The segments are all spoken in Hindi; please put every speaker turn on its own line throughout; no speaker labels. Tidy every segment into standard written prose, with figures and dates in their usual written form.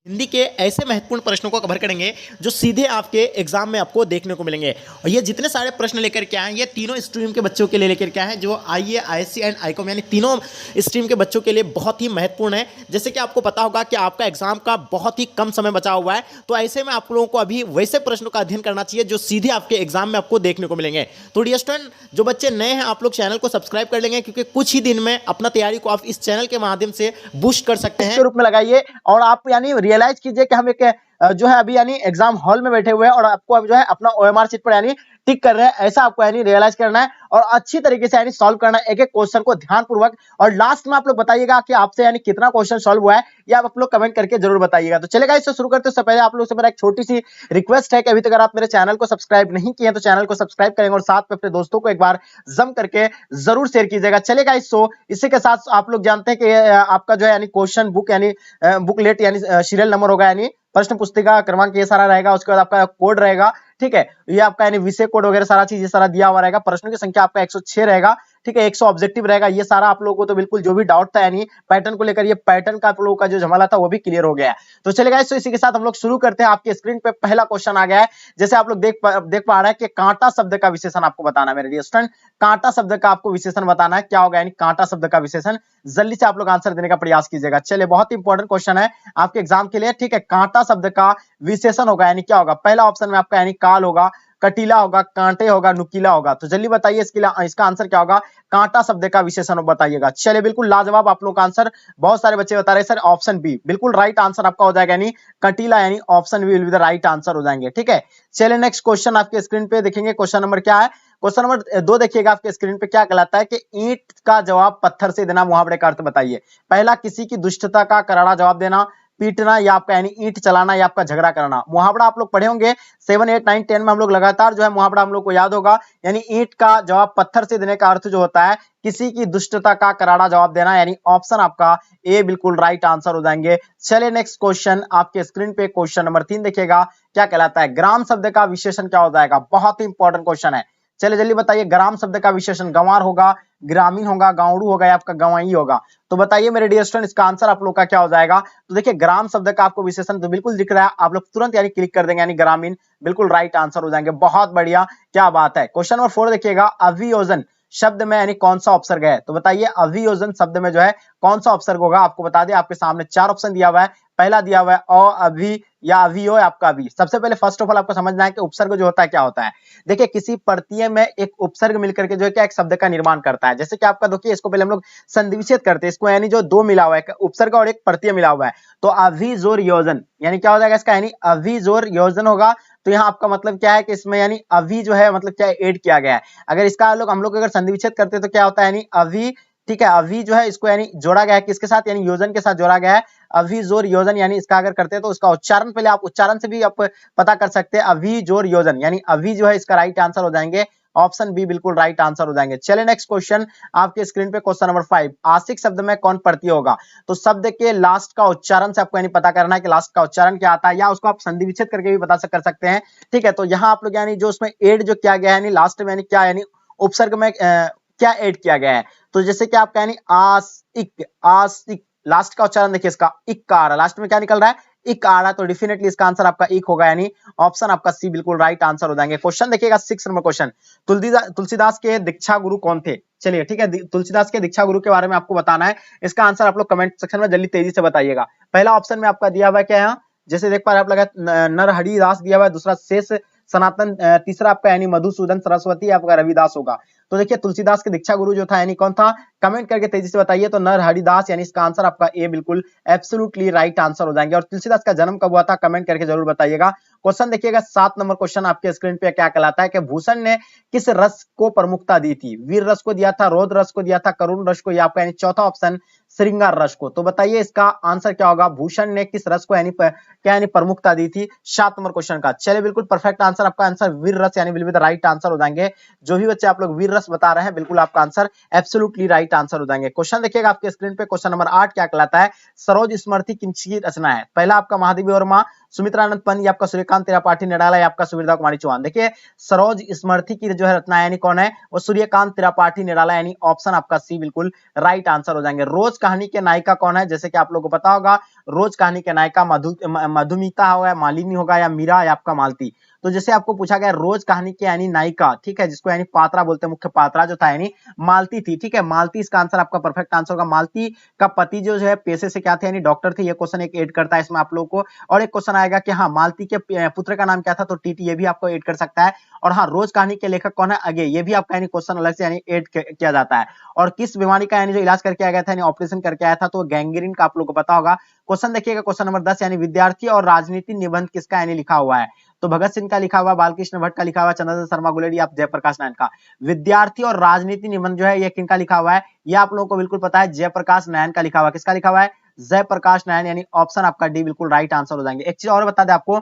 हिंदी के ऐसे महत्वपूर्ण प्रश्नों को कवर करेंगे जो सीधे आपके एग्जाम में आपको देखने को मिलेंगे। और ये जितने सारे प्रश्न लेकर के आए हैं ये तीनों स्ट्रीम के बच्चों के लिए लेकर के आए हैं, जो आईए, आईएससी एंड आईकॉम यानी तीनों स्ट्रीम के बच्चों के लिए बहुत ही महत्वपूर्ण है। जैसे कि आपको पता होगा कि आपका एग्जाम का बहुत ही कम समय बचा हुआ है, तो ऐसे में आप लोगों को अभी वैसे प्रश्नों का अध्ययन करना चाहिए जो सीधे आपके एग्जाम में आपको देखने को मिलेंगे। तो डियर स्टूडेंट, जो बच्चे नए हैं आप लोग चैनल को सब्सक्राइब कर लेंगे, क्योंकि कुछ ही दिन में अपना तैयारी को आप इस चैनल के माध्यम से बूस्ट कर सकते हैं
के रूप में लगाइए। और आप यानी रियलाइज कीजिए कि हम एक जो है अभी यानी एग्जाम हॉल में बैठे हुए हैं और आपको अब जो है अपना ओएमआर शीट पर यानी टिक कर रहे हैं, ऐसा आपको यानी रियलाइज करना है और अच्छी तरीके से यानी सॉल्व करना है एक एक क्वेश्चन को ध्यानपूर्वक। और लास्ट में आप लोग बताइएगा कि आपसे यानी कितना क्वेश्चन सॉल्व हुआ है, या आप लोग कमेंट करके जरूर बताइएगा। तो चलेगा, इससे शुरू करते हैं। पहले आप लोग से मेरा एक छोटी सी रिक्वेस्ट है कि अभी तक अगर आप मेरे चैनल को सब्सक्राइब नहीं किए तो चैनल को सब्सक्राइब करेंगे और साथ में अपने दोस्तों को एक बार जम करके जरूर शेयर कीजिएगा। चलेगा, इसी के साथ आप लोग जानते हैं कि आपका जो है यानी क्वेश्चन बुक यानी बुकलेट यानी सीरियल नंबर होगा, यानी प्रश्न पुस्तिका क्रमांक ये सारा रहेगा। उसके बाद आपका कोड रहेगा, ठीक है, ये आपका यानी विषय कोड वगैरह सारा चीज ये सारा दिया हुआ रहेगा। प्रश्नों की संख्या आपका 106 रहेगा, ठीक है, 100 ऑब्जेक्टिव रहेगा। ये सारा आप लोगों को तो बिल्कुल जो भी डाउट था यानी पैटर्न को लेकर, ये पैटर्न का आप लोगों का जो झमेला था वो भी क्लियर हो गया है। तो चलेगा, इसी के साथ हम लोग शुरू करते हैं। आपके स्क्रीन पे पहला क्वेश्चन आ गया है। जैसे आप लोग देख पा रहे हैं कि कांटा शब्द का विशेषण आपको बताना है मेरे डियर स्टूडेंट। कांटा शब्द का आपको विशेषण बताना है, क्या होगा यानी कांटा शब्द का विशेषण। जल्दी से आप लोग आंसर देने का प्रयास कीजिएगा। चलिए, बहुत ही इंपॉर्टेंट क्वेश्चन है आपके एग्जाम के लिए, ठीक है। कांटा शब्द का विशेषण होगा यानी क्या होगा। पहला ऑप्शन में आपका यानी काल होगा, कटीला होगा, कांटे होगा, नुकीला होगा। तो जल्दी बताइए इसका आंसर क्या होगा। कांटा शब्द का विशेषण बताइएगा। चलिए, बिल्कुल लाजवाब आप लोग का आंसर। बहुत सारे बच्चे बता रहे हैं सर ऑप्शन बी बिल्कुल राइट आंसर आपका हो जाएगा, यानी कटीला, यानी option B will be the right answer हो जाएंगे, ठीक है। चलिए, नेक्स्ट क्वेश्चन आपके स्क्रीन पे देखेंगे। क्वेश्चन नंबर क्या है, क्वेश्चन नंबर 2 देखिएगा आपके स्क्रीन पे। क्या कहलाता है कि ईंट का जवाब पत्थर से देना, मुहावरे का अर्थ बताइए। पहला, किसी की दुष्टता का करारा जवाब देना, पीटना, या आपका यानी ईंट चलाना, या आपका झगड़ा करना। मुहावरा आप लोग पढ़े होंगे 7, 8, 9, 10 में हम लोग लगातार जो है मुहावरा हम लोग को याद होगा। यानी ईंट का जवाब पत्थर से देने का अर्थ जो होता है किसी की दुष्टता का करारा जवाब देना, यानी ऑप्शन आपका ए बिल्कुल राइट आंसर हो जाएंगे। चलिए, नेक्स्ट क्वेश्चन आपके स्क्रीन पे क्वेश्चन नंबर 3 देखिएगा। क्या कहलाता है, ग्राम शब्द का विशेषण क्या हो जाएगा। बहुत ही इंपॉर्टेंट क्वेश्चन है। चलिए जल्दी बताइए, ग्राम शब्द का विशेषण गंवार होगा, ग्रामीण होगा, गांवड़ू होगा, या आपका गंवाई होगा। तो बताइए मेरे डियर स्टूडेंट, इसका आंसर आप लोग का क्या हो जाएगा। तो देखिए, ग्राम शब्द का आपको विशेषण तो बिल्कुल दिख रहा है, आप लोग तुरंत यानी क्लिक कर देंगे, यानी ग्रामीण बिल्कुल राइट आंसर हो जाएंगे। बहुत बढ़िया, क्या बात है। क्वेश्चन नंबर 4 देखिएगा, अभियोजन शब्द में यानी कौन सा उपसर्ग है। तो बताइए अभियोजन शब्द में जो है कौन सा उपसर्ग होगा। आपको बता दें, आपके सामने 4 ऑप्शन दिया हुआ है। पहला दिया हुआ है अ, अभि, या अभियो, आपका अभी। सबसे पहले फर्स्ट ऑफ ऑल आपको समझना है कि उपसर्ग जो होता है क्या होता है। देखिए, किसी प्रत्यय में एक उपसर्ग मिलकर के जो है क्या एक शब्द का निर्माण करता है। जैसे कि आपका देखिए, इसको पहले हम लोग संधि विच्छेद करते हैं, इसको यानी जो 2 मिला हुआ है, उपसर्ग और एक प्रत्यय मिला हुआ है। तो अभिजोर योजन यानी क्या हो जाएगा इसका, यानी अभिजोर योजन होगा। तो यहाँ आपका मतलब क्या है कि इसमें यानी अभी जो है मतलब क्या ऐड किया गया है। अगर इसका हम लोग अगर संधि विच्छेद करते हैं तो क्या होता है, यानी अभी, ठीक है, अभी जो है इसको यानी जोड़ा गया है किसके साथ, यानी योजन के साथ जोड़ा गया है। अभी जोर योजन, यानी इसका अगर करते हैं तो उसका उच्चारण पहले आप उच्चारण से भी आप पता कर सकते हैं। अभी जोर योजन, यानी अभी जो है इसका राइट आंसर हो जाएंगे, ऑप्शन बी बिल्कुल राइट आंसर हो जाएंगे। चलिए, नेक्स्ट क्वेश्चन आपके स्क्रीन पे क्वेश्चन नंबर 5, आशिक शब्द में कौन प्रत्यय होगा। तो शब्द के लास्ट का उच्चारण से आपको यानी पता करना है कि लास्ट का उच्चारण क्या आता है, या उसको आप संधि विच्छेद करके भी पता कर सकते हैं, ठीक है। तो यहाँ आप लोग यानी जो उसमें एड जो किया गया है, यानी लास्ट में यानी क्या, यानी उपसर्ग में क्या ऐड किया गया है। तो जैसे कि आपका यानी आशिक, आशिक, लास्ट का उच्चारण देखिए इसका इक का आ रहा है, लास्ट में क्या निकल रहा है, इक आ रहा है। तो डेफिनेटली इसका आंसर आपका इक होगा, यानी ऑप्शन आपका सी बिल्कुल राइट आंसर हो जाएंगे। क्वेश्चन देखिएगा 6 नंबर क्वेश्चन, तुलसीदास के दीक्षा गुरु कौन थे। चलिए, ठीक है, तुलसीदास के दीक्षा गुरु के बारे में आपको बताना है। इसका आंसर आप लोग कमेंट सेक्शन में जल्दी तेजी से बताइएगा। पहला ऑप्शन में आपका दिया हुआ है क्या है, जैसे देख पा रहे आप लोग, नरहरिदास दिया हुआ है, दूसरा शेष सनातन, तीसरा आपका यानी मधुसूदन सरस्वती, आपका रविदास होगा। तो देखिए, तुलसीदास के दीक्षा गुरु जो था यानी कौन था, कमेंट करके तेजी से बताइए। तो नरहरिदास, यानी इसका आंसर आपका ए बिल्कुल एब्सोल्युटली राइट आंसर हो जाएंगे। और तुलसीदास का जन्म कब हुआ था, कमेंट करके जरूर बताइएगा। क्वेश्चन देखिएगा 7 नंबर क्वेश्चन आपके स्क्रीन पे। क्या कहलाता है कि भूषण ने किस रस को प्रमुखता दी थी। वीर रस को दिया था, रौद्र रस को दिया था, करुण रस को, या आपका यानी चौथा ऑप्शन श्रृंगार रस को। तो बताइए इसका आंसर क्या होगा, भूषण ने किस रस को यानी क्या यानी प्रमुखता दी थी। 7 नंबर क्वेश्चन का। चलिए, बिल्कुल परफेक्ट आंसर, आपका आंसर वीर रस यानी will be the right answer हो जाएंगे। जो भी बच्चे आप लोग वीर रस बता रहे हैं, बिल्कुल आपका आंसर एब्सोल्युटली राइट आंसर हो जाएंगे। क्वेश्चन देखिएगा आपके स्क्रीन पे, क्वेश्चन नंबर 8 क्या कहलाता है, सरोज स्मृति किसकी रचना है। पहला आपका महादेवी वर्मा, सुमित्रानंद पंत, या आपका सूर्यकांत त्रिपाठी निराला, या आपका सुविधा कुमारी चौहान। देखिए, सरोज स्मृति की जो है रचना यानी कौन है, वो सूर्यकांत त्रिपाठी निराला, यानी ऑप्शन आपका सी बिल्कुल राइट आंसर हो जाएंगे। रोज कहानी के नायिका कौन है? जैसे कि आप लोगों को पता होगा, रोज कहानी के नायिका मधुमिता होगा, मालिनी होगा, या मीरा, या आपका मालती। तो जैसे आपको पूछा गया रोज कहानी के यानी नायिका, ठीक है, जिसको यानी पात्रा बोलते हैं, मुख्य पात्रा जो था यानी मालती थी, ठीक है, मालती इसका आंसर आपका परफेक्ट आंसर होगा। मालती का पति जो है पेशे से क्या थे, यानी डॉक्टर थे। ये क्वेश्चन एक ऐड करता है इसमें आप लोगों को। और एक क्वेश्चन आएगा कि हाँ मालती के पुत्र का नाम क्या था, तो टीटी, ये भी आपको ऐड कर सकता है। और हाँ रोज कहानी के लेखक कौन है, अगे, ये भी आपका यानी क्वेश्चन अलग से यानी ऐड किया जाता है। और किस बीमारी का यानी जो इलाज करके आया गया था, यानी ऑपरेशन करके आया था, तो गैंग्रीन का आप लोगों को पता होगा। क्वेश्चन देखिएगा, क्वेश्चन नंबर 10, यानी विद्यार्थी और राजनीति निबंध किसका यानी लिखा हुआ है? तो भगत सिंह का लिखा हुआ, बालकृष्ण भट्ट का लिखा हुआ, चंद्रशेखर शर्मा गुलेरी, आप जयप्रकाश नारायण का। विद्यार्थी और राजनीति निबंध जो है ये किनका लिखा हुआ है? ये आप लोगों को बिल्कुल पता है, जयप्रकाश नारायण का लिखा हुआ है। किसका लिखा हुआ है? जयप्रकाश नारायण, यानी ऑप्शन आपका डी बिल्कुल राइट आंसर हो जाएंगे। एक चीज और बता दें आपको,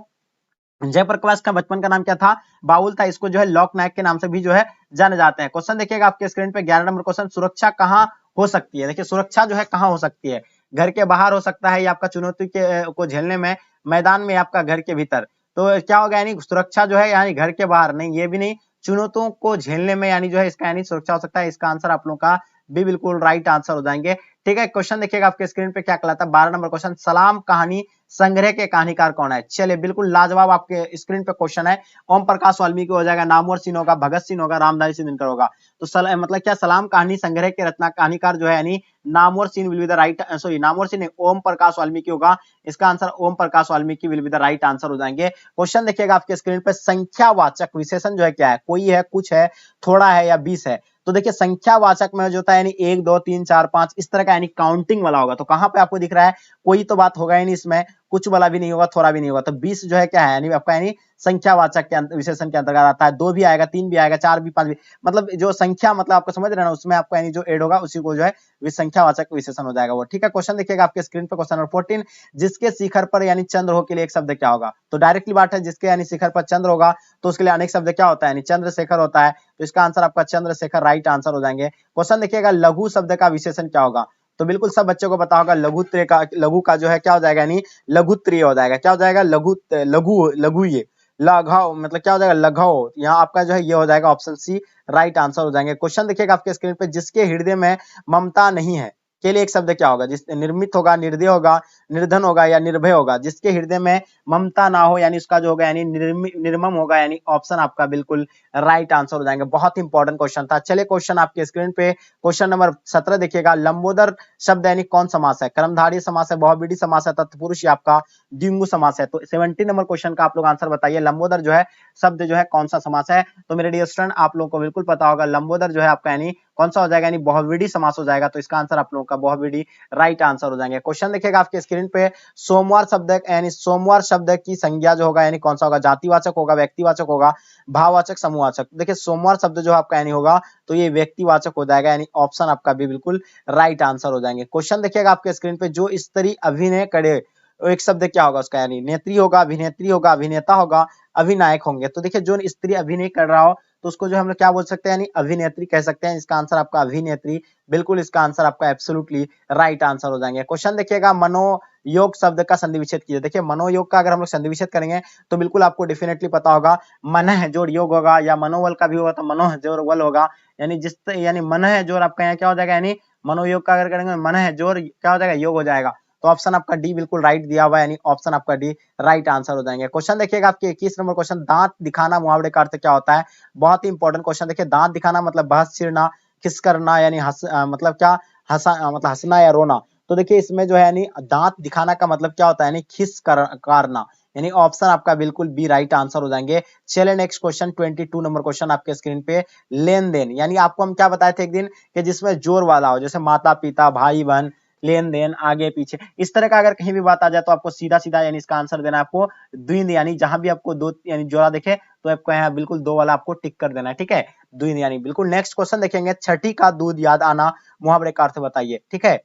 जयप्रकाश का बचपन का नाम क्या था? बाउल था। इसको जो है लोक नायक के नाम से भी जो है जाने जाते हैं। क्वेश्चन देखिएगा आपके स्क्रीन पे 11 नंबर क्वेश्चन, सुरक्षा कहाँ हो सकती है? देखिए सुरक्षा जो है कहाँ हो सकती है? घर के बाहर हो सकता है, या आपका चुनौती के को झेलने में मैदान में, आपका घर के भीतर। तो क्या होगा, यानी सुरक्षा जो है यानी घर के बाहर नहीं, ये भी नहीं, चुनौतियों को झेलने में यानी जो है इसका यानी सुरक्षा हो सकता है। इसका आंसर आप लोगों का भी बिल्कुल राइट आंसर हो जाएंगे। ठीक है, क्वेश्चन देखिएगा आपके स्क्रीन पे क्या कहलाता है, 12 नंबर क्वेश्चन, सलाम कहानी संग्रह के कहानीकार कौन है? चलिए बिल्कुल लाजवाब आपके स्क्रीन पे क्वेश्चन है। ओम प्रकाश वाल्मीकि हो जाएगा, नामवर सिंह होगा, भगत सिंह होगा, रामधारी सिंह दिनकर होगा। तो मतलब क्या, सलाम कहानी संग्रह के रचना कहानीकार जो है यानी Namvar Singh will be the right, sorry Namvar Singh नहीं, ओम प्रकाश वाल्मीकि होगा। इसका आंसर Om Prakash Valmiki will be the right answer हो जाएंगे। क्वेश्चन देखिएगा आपके स्क्रीन पे, संख्यावाचक विशेषण जो है क्या है? कोई है, कुछ है, थोड़ा है, या 20 है? तो देखिए संख्यावाचक में जो होता है यानी 1 2 3 4 5 इस तरह का यानी काउंटिंग वाला होगा। तो कहां पे आपको दिख रहा है? कोई तो बात होगा ही नहीं इसमें, कुछ वाला भी नहीं होगा, थोड़ा भी नहीं होगा। तो 20 जो है क्या है, यानी आपका यानी संख्यावाचक के विशेषण के अंतर्गत आता है। 2 भी आएगा, 3 भी आएगा, 4 भी, 5 भी, मतलब जो संख्या मतलब आपको समझ रहे हैं ना, उसमें आपको यानी जो ऐड होगा उसी को जो है संख्यावाचक विशेषण हो जाएगा वो। ठीक है, क्वेश्चन देखिएगा आपके स्क्रीन पे, क्वेश्चन नंबर 14, जिसके शिखर पर यानी चंद्र हो के लिए एक शब्द क्या होगा? तो डायरेक्टली बात है, जिसके यानी शिखर पर चंद्र होगा तो उसके लिए अनेक शब्द क्या होता है, यानी चंद्रशेखर होता है। तो इसका आंसर आपका चंद्रशेखर राइट आंसर हो जाएंगे। क्वेश्चन देखिएगा, लघु शब्द का विशेषण क्या होगा? तो बिल्कुल सब बच्चों को पता होगा, लघु का जो है क्या हो जाएगा, यानी लघुत्रीय हो जाएगा। क्या हो जाएगा? लघु लघु लघु ये लघव, मतलब क्या हो जाएगा? लघव। यहाँ आपका जो है ये हो जाएगा ऑप्शन सी राइट आंसर हो जाएंगे। क्वेश्चन देखिएगा आपके स्क्रीन पे, जिसके हृदय में ममता नहीं है के लिए एक शब्द क्या होगा? जिस निर्मित होगा, निर्दय होगा, निर्धन होगा, या निर्भय होगा? जिसके हृदय में ममता ना हो यानी उसका जो होगा यानी निर्मम होगा, यानी ऑप्शन आपका बिल्कुल राइट आंसर हो जाएंगे। बहुत इंपॉर्टेंट क्वेश्चन था। चलिए क्वेश्चन आपके स्क्रीन पे, क्वेश्चन नंबर 17 देखिएगा, लंबोदर शब्द यानी कौन समास है? कर्मधारय समास है, बहुव्रीहि समास है, तत्पुरुष, आपका द्विगु समास है? तो 17 नंबर क्वेश्चन का आप लोग आंसर बताइए, लंबोदर जो है शब्द जो है कौन सा समास है? तो मेरे डियर स्टूडेंट आप लोगों को बिल्कुल पता होगा, लंबोदर जो है आपका यानी कौन सा हो जाएगा, यानी बहुव्रीहि समास हो जाएगा। तो इसका आंसर आप लोगों का बहुव्रीहि राइट आंसर हो जाएंगे। क्वेश्चन देखिएगा आपके स्क्रीन पे, सोमवार शब्द यानी सोमवार शब्द की संज्ञा जो होगा यानी कौन सा होगा? जातिवाचक होगा, व्यक्तिवाचक होगा, भाववाचक, समूहवाचक? देखिए सोमवार शब्द जो आपका यानी होगा तो ये व्यक्तिवाचक हो जाएगा, यानी ऑप्शन आपका भी बिल्कुल राइट आंसर हो जाएंगे। क्वेश्चन देखिएगा आपके स्क्रीन पे, जो स्त्री अभिनय करे एक शब्द क्या होगा उसका? यानी नेत्री होगा, अभिनेत्री होगा, अभिनेता होगा, अभिनायक होंगे। तो देखिए जो स्त्री अभिनय कर रहा हो तो उसको जो हम लोग क्या बोल सकते हैं, यानी अभिनेत्री कह सकते हैं। इसका आंसर आपका अभिनेत्री, बिल्कुल इसका आंसर आपका एब्सोल्युटली राइट आंसर हो जाएंगे। क्वेश्चन देखिएगा, मनोयोग शब्द का संधि विच्छेद कीजिए। देखिए मनोयोग का अगर हम लोग संधि विच्छेद करेंगे तो बिल्कुल आपको डेफिनेटली पता होगा, मनः जोड़ योग होगा, या मनोबल का भी होगा तो मनोह जोड़ बल होगा। यानी यानी मनः जोड़ आपका यहाँ क्या हो जाएगा, यानी मनोयोग का अगर करेंगे मनः जोड़ क्या हो जाएगा, योग हो जाएगा। तो ऑप्शन आपका डी बिल्कुल राइट दिया हुआ है, यानी ऑप्शन आपका डी राइट आंसर हो जाएंगे। क्वेश्चन देखिएगा आपके 21 नंबर क्वेश्चन, दांत दिखाना मुहावरे का अर्थ क्या होता है? बहुत ही इंपॉर्टेंट क्वेश्चन। देखिए दांत दिखाना मतलब बहस छिड़ना, खिस करना, यानी मतलब क्या, मतलब हंसना या रोना। तो देखिए इसमें जो है यानी दांत दिखाना का मतलब क्या होता है, यानी खिस करना, यानी ऑप्शन आपका बिल्कुल बी राइट आंसर हो जाएंगे। चलिए नेक्स्ट क्वेश्चन 22 नंबर क्वेश्चन आपके स्क्रीन पे, लेन देन, यानी आपको हम क्या बताए थे एक दिन कि जिसमें जोर वाला हो, जैसे माता पिता, भाई बहन, लेन देन, आगे पीछे, इस तरह का अगर कहीं भी बात आ जाए तो आपको सीधा सीधा यानी इसका आंसर देना है आपको द्विंद, यानी जहां भी आपको दो यानी जोड़ा दिखे तो आपको यहाँ बिल्कुल दो वाला आपको टिक कर देना है। ठीक है, द्विंद यानी बिल्कुल। नेक्स्ट क्वेश्चन देखेंगे, छठी का दूध याद आना मुहावरे का अर्थ बताइए। ठीक है,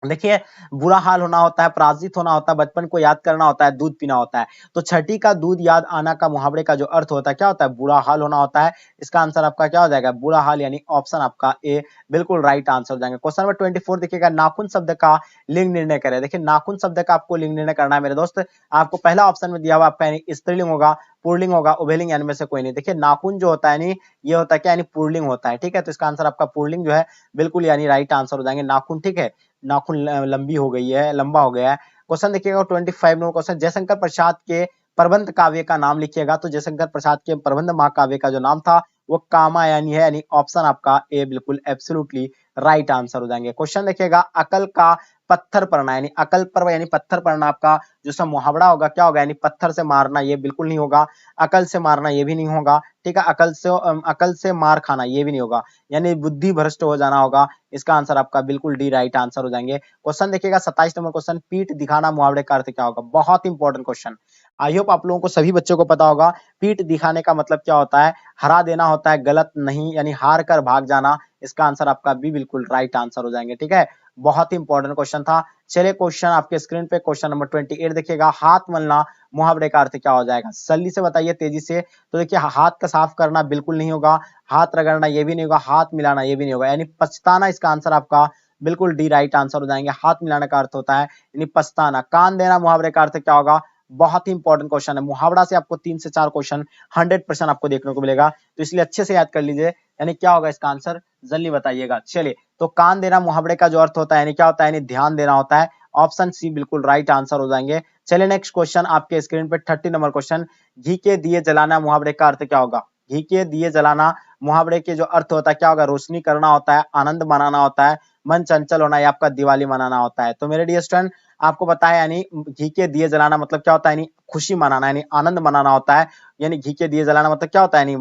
देखिए बुरा हाल होना होता है, पराजित होना होता है, बचपन को याद करना होता है, दूध पीना होता है। तो छठी का दूध याद आना का मुहावरे का जो अर्थ होता है क्या होता है? बुरा हाल होना होता है। इसका आंसर आपका क्या हो जाएगा? बुरा हाल, यानी ऑप्शन आपका ए बिल्कुल राइट आंसर हो जाएंगे। क्वेश्चन नंबर 24 देखिएगा, नाखून शब्द का लिंग निर्णय करें। देखिए नाखून शब्द का आपको लिंग निर्णय करना है मेरे दोस्त। आपको पहला ऑप्शन में दिया हुआ आपका यानी स्त्रीलिंग होगा, पुल्लिंग होगा, उभयलिंग, यानी में से कोई नहीं। देखिए नाखून जो होता है यानी ये होता है क्या, यानी पुल्लिंग होता है। ठीक है, तो इसका आंसर आपका पुल्लिंग जो है बिल्कुल यानी राइट आंसर हो जाएंगे, नाखून। ठीक है, नाखून लंबी हो गई है, लंबा हो गया है। क्वेश्चन देखिएगा 25 नंबर क्वेश्चन, जयशंकर प्रसाद के प्रबंध काव्य का नाम लिखिएगा। तो जयशंकर प्रसाद के प्रबंध महाकाव्य का जो नाम था वो कामायनी है, यानी ऑप्शन आपका ए बिल्कुल एब्सोल्युटली राइट आंसर हो जाएंगे। क्वेश्चन देखिएगा अकल का पत्थर पड़ना, यानी अकल पर यानी पत्थर पड़ना आपका जो सा मुहावरा होगा क्या होगा, यानी पत्थर से मारना, ये बिल्कुल नहीं होगा। अकल से मारना ये भी नहीं होगा, ठीक है। अकल से मार खाना ये भी नहीं होगा, यानी बुद्धि भ्रष्ट हो जाना होगा। इसका आंसर आपका बिल्कुल डी राइट आंसर हो जाएंगे। क्वेश्चन देखिएगा 27 नंबर क्वेश्चन, पीठ दिखाना मुहावरे का अर्थ क्या होगा। बहुत इंपॉर्टेंट क्वेश्चन, आई होप आप लोगों को सभी बच्चों को पता होगा। पीठ दिखाने का मतलब क्या होता है, हरा देना होता है, गलत नहीं, यानी हार कर भाग जाना। इसका आंसर आपका बी बिल्कुल राइट आंसर हो जाएंगे, ठीक है। बहुत ही इंपॉर्टेंट क्वेश्चन था। चलिए क्वेश्चन आपके स्क्रीन पे क्वेश्चन नंबर 28 देखिएगा, हाथ मलना मुहावरे का अर्थ क्या हो जाएगा। जल्दी से बताइए तेजी से। तो देखिए हाथ का साफ करना बिल्कुल नहीं होगा, हाथ रगड़ना ये भी नहीं होगा, हाथ मिलाना ये भी नहीं होगा, यानी पछताना इसका आंसर आपका बिल्कुल डी राइट आंसर हो जाएंगे। हाथ मिलाने का अर्थ होता है यानी पछताना। कान देना मुहावरे का अर्थ क्या होगा, बहुत ही इंपॉर्टेंट क्वेश्चन है। मुहावरा से आपको 3 से 4 क्वेश्चन 100% आपको देखने को मिलेगा, तो इसलिए अच्छे से याद कर लीजिए। यानी क्या होगा इसका आंसर, जल्दी बताइएगा। चलिए, तो कान देना मुहावरे का जो अर्थ होता है यानी क्या होता है, यानी ध्यान देना होता है। ऑप्शन सी बिल्कुल राइट आंसर हो जाएंगे। चलिए नेक्स्ट क्वेश्चन आपके स्क्रीन पे 30 नंबर क्वेश्चन, घी के दिए जलाना मुहावरे का अर्थ क्या होगा। घी के दिए जलाना मुहावरे के जो अर्थ होता है क्या होगा, रोशनी करना होता है, आनंद मनाना होता है, मन चंचल होना या आपका दिवाली मनाना होता है। तो मेरे डियर स्टूडेंट आपको पता है यानी घी के दिए जलाना मतलब क्या होता है, यानी खुशी मनाना, यानी आनंद मनाना होता है। यानी घी के दिए जलाना मतलब क्या होता है,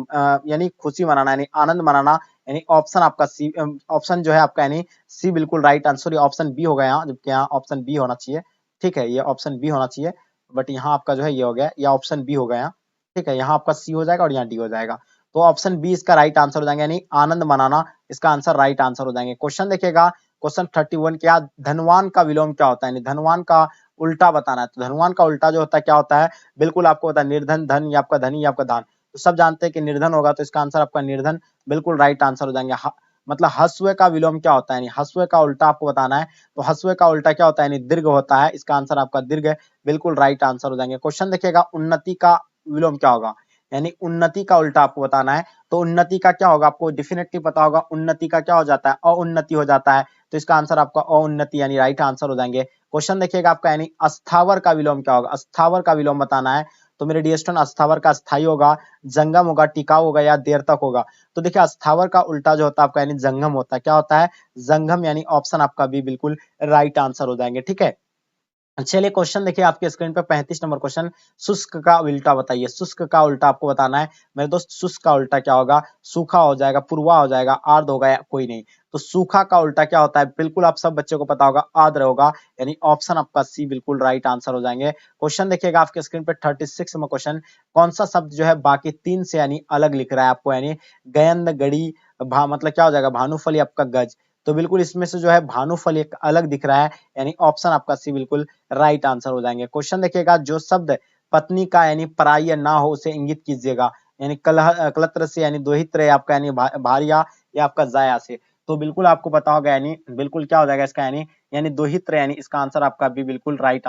यानी खुशी मनाना, यानी आनंद मनाना। यानी ऑप्शन आपका सी, ऑप्शन जो है आपका यानी सी बिल्कुल राइट आंसर। ये ऑप्शन बी हो गया यहाँ, जबकि यहाँ ऑप्शन बी होना चाहिए, ठीक है। ये ऑप्शन बी होना चाहिए, बट यहाँ आपका जो है ये हो गया, या ऑप्शन बी हो गया, ठीक है। यहाँ आपका सी हो जाएगा और यहाँ डी हो जाएगा। तो ऑप्शन बी इसका राइट आंसर हो जाएगा, यानी आनंद मनाना इसका आंसर राइट आंसर हो जाएंगे। क्वेश्चन देखिएगा क्वेश्चन 31, क्या धनवान का विलोम क्या होता है, यानी धनवान का उल्टा बताना है। तो धनवान का उल्टा जो होता है क्या होता है, बिल्कुल आपको पता है, निर्धन धन या आपका धनी या आपका दान। तो सब जानते हैं कि निर्धन होगा, तो इसका आंसर आपका निर्धन बिल्कुल राइट आंसर हो जाएंगे। मतलब हस्व का विलोम क्या होता है, यानी हस्व का उल्टा आपको बताना है। तो हस्व का उल्टा क्या होता है, यानी दीर्घ होता है। इसका आंसर आपका दीर्घ बिल्कुल राइट आंसर हो जाएंगे। क्वेश्चन देखिएगा उन्नति का विलोम क्या होगा, यानी उन्नति का उल्टा आपको बताना है। तो उन्नति का क्या होगा, आपको डेफिनेटली पता होगा। उन्नति का क्या हो जाता है, अउन्नति हो जाता है। तो इसका आंसर आपका अउन्नति यानी राइट आंसर हो जाएंगे। क्वेश्चन देखिएगा आपका, यानी अस्थावर का विलोम क्या होगा। अस्थावर का विलोम बताना है। तो मेरे डियर स्टूडेंट अस्थावर का स्थायी होगा, जंगम होगा, टिकाऊ होगा या देर तक होगा। तो देखिए अस्थावर का उल्टा जो होता है आपका यानी जंगम होता है। क्या होता है, जंगम, यानी ऑप्शन आपका बी बिल्कुल राइट आंसर हो जाएंगे, ठीक है। चलिए क्वेश्चन देखिए आपके स्क्रीन पे 35 नंबर क्वेश्चन, शुष्क का उल्टा बताइए। शुष्क का उल्टा आपको बताना है मेरे दोस्त। शुष्क का उल्टा क्या होगा, सूखा हो जाएगा, पूर्वा हो जाएगा, आर्द्र होगा या कोई नहीं। तो सूखा का उल्टा क्या होता है, बिल्कुल आप सब बच्चों को पता होगा, आर्द्र होगा, यानी ऑप्शन आपका सी बिल्कुल राइट आंसर हो जाएंगे। क्वेश्चन देखिएगा आपके स्क्रीन पे 36 नंबर क्वेश्चन, कौन सा शब्द जो है बाकी 3 से यानी अलग लिख रहा है आपको, यानी गयंद गड़ी मतलब क्या हो जाएगा, भानुफली आपका गज। तो बिल्कुल इसमें से जो है भानुफल एक अलग दिख रहा है, यानी ऑप्शन आपका सी बिल्कुल राइट आंसर हो जाएंगे। क्वेश्चन देखिएगा, जो शब्द पत्नी का यानी पराई ना हो उसे इंगित कीजिएगा, यानी कलत्र से, यानी दोहित्र आपका यानी भारिया या आपका जाया से। तो बिल्कुल आपको पता होगा, यानी बिल्कुल क्या हो जाएगा इसका, यानी दोहित्र, यानी इसका आंसर आपका भी बिल्कुल राइट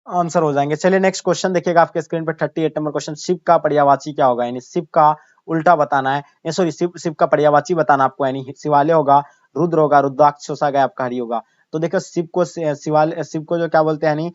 आंसर हो जाएंगे। चलिए नेक्स्ट क्वेश्चन देखिएगा आपके स्क्रीन पर 38 नंबर क्वेश्चन, शिव का पर्यायवाची क्या होगा, यानी शिव का उल्टा बताना है। सॉरी, शिव का पर्यायवाची बताना आपको, यानी शिवालय होगा, रुद्र होगा, रुद्राक्ष होगा, आपका हरि होगा। तो देखो शिव को शिव को जो क्या बोलते हैं, यानी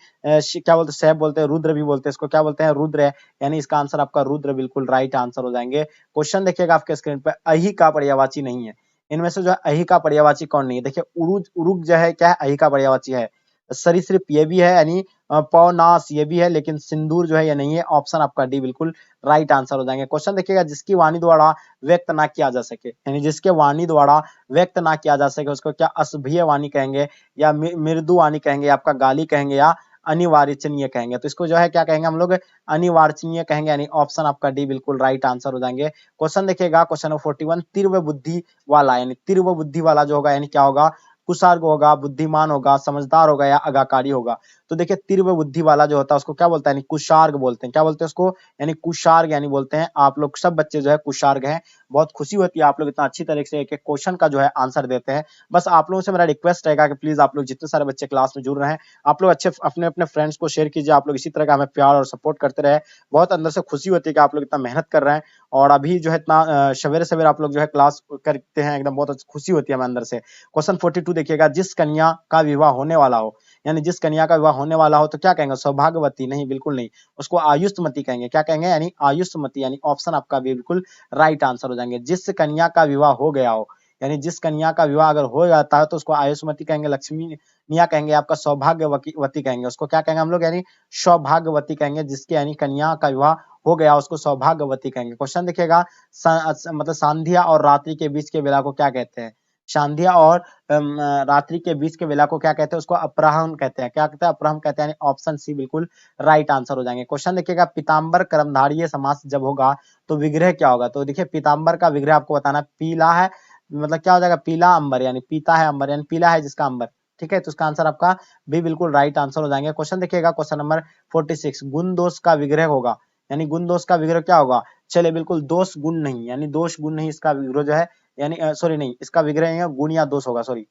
क्या बोलते हैं, शैव बोलते हैं, रुद्र भी बोलते हैं, इसको क्या बोलते हैं, रुद्र है, यानी इसका आंसर आपका रुद्र बिल्कुल राइट आंसर हो जाएंगे। क्वेश्चन देखिएगा आपके स्क्रीन पे, अहि का पर्यायवाची नहीं है। इनमें से जो है अहि का पर्यायवाची कौन नहीं है, देखिए उरुग जो है क्या है, अहि का पर्यायवाची है। सरीसृप ये भी है, यानी पौनास ये भी है, लेकिन सिंदूर जो है ये नहीं है। ऑप्शन आपका डी बिल्कुल राइट आंसर हो जाएंगे। क्वेश्चन देखिएगा, जिसकी वाणी द्वारा व्यक्त ना किया जा सके, यानी जिसके वाणी द्वारा व्यक्त ना किया जा सके उसको क्या असभ्य वाणी कहेंगे, या मृदु वाणी कहेंगे, या आपका गाली कहेंगे, या अनिवार्चनीय कहेंगे। तो इसको जो है क्या कहेंगे हम लोग, अनिवार्चनीय कहेंगे, यानी ऑप्शन आपका डी बिल्कुल राइट आंसर हो जाएंगे। क्वेश्चन देखिएगा क्वेश्चन नंबर 41, तीव्र बुद्धि वाला, यानी तीव्र बुद्धि वाला जो होगा यानी क्या होगा, कुशार्ग होगा, बुद्धिमान होगा, समझदार होगा या आगाकारी होगा। तो देखिए तीव्र बुद्धि वाला जो होता है उसको क्या बोलते हैं, यानी कुशार्ग बोलते हैं। क्या बोलते हैं उसको, यानी कुशार्ग यानी बोलते हैं। आप लोग सब बच्चे जो है कुशार्ग हैं, बहुत खुशी होती है आप लोग इतना अच्छी तरीके से एक-एक क्वेश्चन का जो है आंसर देते हैं। बस आप लोगों से मेरा रिक्वेस्ट रहेगा कि प्लीज़ आप लोग जितने सारे बच्चे क्लास में जुड़ रहे हैं, आप लोग अच्छे अपने-अपने फ्रेंड्स को शेयर कीजिए, आप लोग इसी तरह का हमें प्यार और सपोर्ट करते रहे। बहुत अंदर से खुशी होती है कि आप लोग इतना मेहनत कर रहे हैं और अभी जो है इतना सवेरे-सवेरे आप लोग जो है क्लास करते हैं, एकदम बहुत खुशी होती है हमें अंदर से। क्वेश्चन 42 देखिएगा, जिस कन्या का विवाह होने वाला हो, यानी जिस कन्या का विवाह होने वाला हो तो क्या कहेंगे? सौभाग्यवती? नहीं, बिल्कुल नहीं। उसको आयुष्मती कहेंगे। क्या कहेंगे? यानी आयुष्मती, यानी ऑप्शन आपका बिल्कुल राइट आंसर हो जाएंगे। जिस कन्या का विवाह हो गया हो, यानी जिस कन्या का विवाह अगर हो जाता है तो उसको आयुष्मती कहेंगे, लक्ष्मी मिया कहेंगे, आपका सौभाग्यवती कहेंगे। उसको क्या कहेंगे हम लोग? यानी सौभाग्यवती कहेंगे, जिसके यानी कन्या का विवाह हो गया उसको सौभाग्यवती कहेंगे। क्वेश्चन देखिएगा, मतलब संध्या और रात्रि के बीच के बेला को क्या कहते हैं? संध्या और रात्रि के बीच के बेला को क्या कहते हैं? उसको अपराह्न कहते हैं। क्या कहते हैं? अपराह्न कहते हैं, यानी ऑप्शन सी बिल्कुल राइट आंसर हो जाएंगे। क्वेश्चन देखिएगा, पीताम्बर कर्मधारय समास जब होगा तो विग्रह क्या होगा? तो देखिए पीताम्बर का विग्रह आपको बताना है। पीला है मतलब क्या हो जाएगा? पीला अंबर, यानी पीता है अंबर, यानी पीला है जिसका अंबर। ठीक है, तो इसका आंसर आपका बी बिल्कुल राइट आंसर हो जाएंगे। क्वेश्चन देखिएगा, क्वेश्चन नंबर 46, गुण दोष का विग्रह होगा, यानी गुण दोष का विग्रह क्या होगा? चलिए बिल्कुल दोष गुण नहीं, यानी दोष गुण नहीं, इसका विग्रह जो है यानी सॉरी नहीं, इसका विग्रह नहीं है, गुण या दोष होगा, सॉरी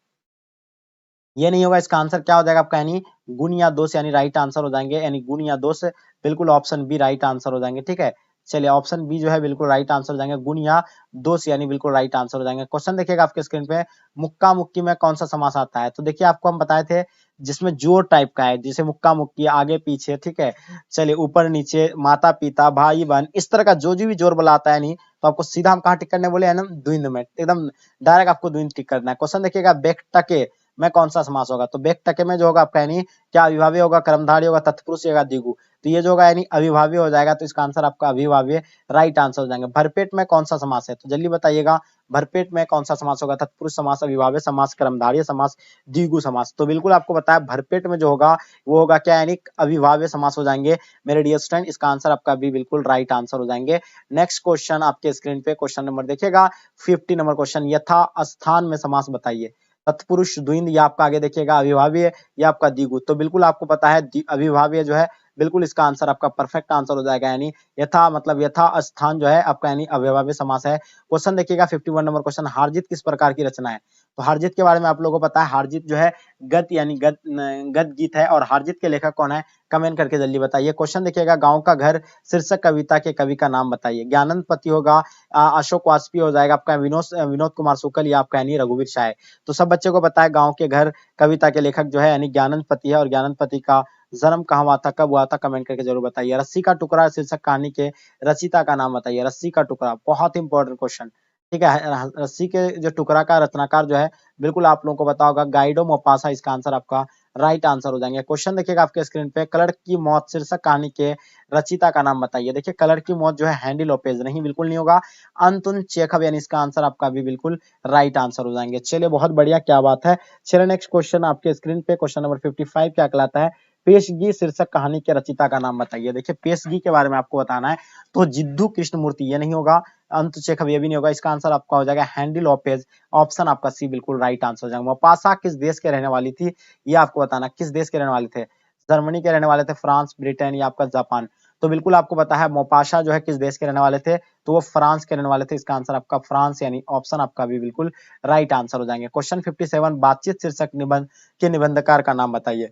ये नहीं होगा। इसका आंसर क्या हो जाएगा आपका? यानी गुण या दोष, यानी राइट आंसर हो जाएंगे, यानी गुण या दोष बिल्कुल ऑप्शन बी राइट आंसर हो जाएंगे। ठीक है, चलिए ऑप्शन बी जो है बिल्कुल राइट आंसर हो जाएंगे, गुण या दोष यानी बिल्कुल राइट आंसर हो जाएंगे। क्वेश्चन देखिएगा आपके स्क्रीन पे, मुक्का मुक्की में कौन सा समास आता है? तो देखिए आपको हम बताए थे जिसमें जोर टाइप का है, जैसे मुक्का मुक्की, आगे पीछे। ठीक है, चलिए ऊपर नीचे, माता पिता, भाई बहन, इस तरह का जो भी जोर बोला आता है नहीं, तो आपको सीधा हम कहाँ टिक करने बोले हैं ना? द्विंद में, एकदम डायरेक्ट आपको द्विंद टिक करना है। क्वेश्चन देखिएगा, बेकटके में कौन सा समास होगा? तो बेकटके में जो होगा आपका यानी क्या अविभाज्य होगा, कर्मधारय होगा, तत्पुरुष होगा, द्विगु। तो ये जो होगा यानी अविभाज्य हो जाएगा, तो इसका आंसर आपका अविभाज्य राइट आंसर हो जाएंगे। भरपेट में कौन सा समास है? तो जल्दी बताइएगा, भरपेट में कौन सा समास होगा? तत्पुरुष समास, अविभाज्य समास, कर्मधारय समास, द्विगु समास। तो बिल्कुल आपको बताया भरपेट में जो होगा वो होगा क्या? यानी अविभाज्य समास हो जाएंगे मेरे डियर स्टूडेंट। इसका आंसर आपका भी बिल्कुल राइट आंसर हो जाएंगे। नेक्स्ट क्वेश्चन आपके स्क्रीन पे, क्वेश्चन नंबर देखिएगा 50 नंबर क्वेश्चन, यथा स्थान में समास बताइए। तत्पुरुष, द्विंद, या आपका आगे देखिएगा अविभाज्य या आपका द्विगु। तो बिल्कुल आपको पता है अविभाज्य जो है बिल्कुल इसका आंसर आपका परफेक्ट आंसर हो जाएगा, यानी यथा मतलब यथा स्थान जो है आपका यानी अव्ययभावी समास है। क्वेश्चन देखिएगा 51 नंबर क्वेश्चन, हारजीत किस प्रकार की रचना है? तो हारजीत के बारे में आप लोगों को पता है, हारजीत जो है गद यानी गद गीत है, और हारजीत के लेखक कौन है? कमेंट करके जल्दी बताइए। क्वेश्चन देखिएगा, गांव का घर शीर्षक कविता के कवि का नाम बताइए। ज्ञानंद पति होगा, अशोक वाजपेयी हो जाएगा, आपका विनोद कुमार शुक्ल, या आपका यानी रघुवीर शाह। तो सब बच्चों को पता है गांव के घर कविता के लेखक जो है यानी ज्ञानंद पति है, और ज्ञानंद पति का जन्म कहाँ हुआ था, कब हुआ था? कमेंट करके जरूर बताइए। रस्सी का टुकड़ा शीर्षक कहानी के रचिता का नाम बताइए। रस्सी का टुकड़ा बहुत इंपॉर्टेंट क्वेश्चन। ठीक है, रस्सी के जो टुकड़ा का रचनाकार जो है बिल्कुल आप लोगों को पता होगा, गाइडो मोपासा, इसका आंसर आपका राइट आंसर हो जाएंगे। क्वेश्चन देखिएगा आपके स्क्रीन पे, कलर की मौत शीर्षक कहानी के रचिता का नाम बताइए। देखिए कलर की मौत जो है हैंडी लोपेज, नहीं बिल्कुल नहीं होगा, अंतुन चेखव, यानी इसका आंसर आपका भी बिल्कुल राइट आंसर हो जाएंगे। चलिए बहुत बढ़िया, क्या बात है। चलिए नेक्स्ट क्वेश्चन आपके स्क्रीन पे, क्वेश्चन नंबर 55 क्या कहलाता है? पेशगी शीर्षक कहानी के रचिता का नाम बताइए। देखिए पेशगी के बारे में आपको बताना है, तो जिद्दू कृष्णमूर्ति ये नहीं होगा, अंत चेखव ये भी नहीं होगा, इसका आंसर आपका हो जाएगा हैंडी लोपेज, ऑप्शन आपका सी बिल्कुल राइट आंसर हो जाएगा। मोपासा किस देश के रहने वाली थी? ये आपको बताना, किस देश के रहने वाले थे? जर्मनी के रहने वाले थे, फ्रांस, ब्रिटेन, या आपका जापान। तो बिल्कुल आपको पता है मोपासा जो है किस देश के रहने वाले थे? तो वो फ्रांस के रहने वाले थे, इसका आंसर आपका फ्रांस, यानी ऑप्शन आपका भी बिल्कुल राइट आंसर हो जाएंगे। क्वेश्चन 57, बातचीत शीर्षक निबंध के निबंधकार का नाम बताइए।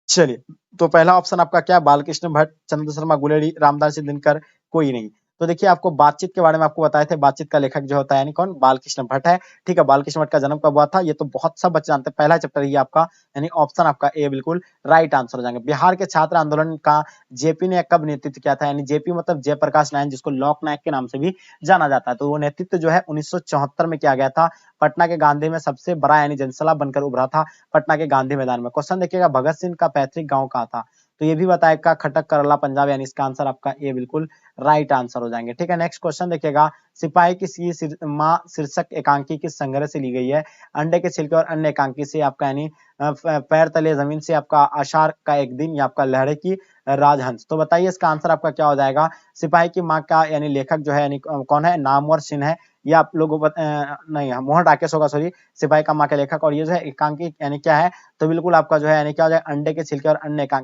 चलिए, तो पहला ऑप्शन आपका क्या? बालकृष्ण भट्ट, चंद्र शर्मा गुलेरी, रामदास दिनकर, कोई नहीं। तो देखिए आपको बातचीत के बारे में आपको बताए थे, बातचीत का लेखक जो होता है यानी कौन? बालकृष्ण भट्ट है। ठीक है, बालकृष्ण भट्ट का जन्म कब हुआ था? ये तो बहुत सब बच्चे जानते हैं, पहला चैप्टर ये आपका, यानी ऑप्शन आपका ए बिल्कुल राइट आंसर हो जाएंगे। बिहार के छात्र आंदोलन का जेपी ने कब नेतृत्व किया था? यानी जेपी मतलब जयप्रकाश नारायण, जिसको लोक नायक के नाम से भी जाना जाता है। तो वो नेतृत्व जो है 1974 में किया गया था। पटना के गांधी में सबसे बड़ा यानी जनसभा बनकर उभरा था पटना के गांधी मैदान में। क्वेश्चन देखिएगा, भगत सिंह का पैतृक गांव कहाँ था? तो ये भी बताएगा, खटक, करला, पंजाब, यानी इसका आंसर आपका ए बिल्कुल राइट आंसर हो जाएंगे। ठीक है, नेक्स्ट क्वेश्चन देखिएगा, सिपाही की माँ शीर्षक एकांकी किस संग्रह से ली गई है? अंडे के छिलके और अन्य एकांकी से, आपका यानी पैर तले जमीन से, आपका आषाढ़ का एक दिन, या आपका लहरे की राजहंस। तो बताइए इसका आंसर आपका क्या हो जाएगा? सिपाही की माँ का यानी लेखक जो है यानी कौन है? नामवर सिंह है, या आप लोगों को नहीं, मोहन राकेश होगा, सॉरी, सिपाही का माँ के लेखक। और ये जो है एकांकी यानी क्या है? तो बिल्कुल आपका जो है यानी क्या हो जाएगा? अंडे के छिलके और अन्य एकांकी।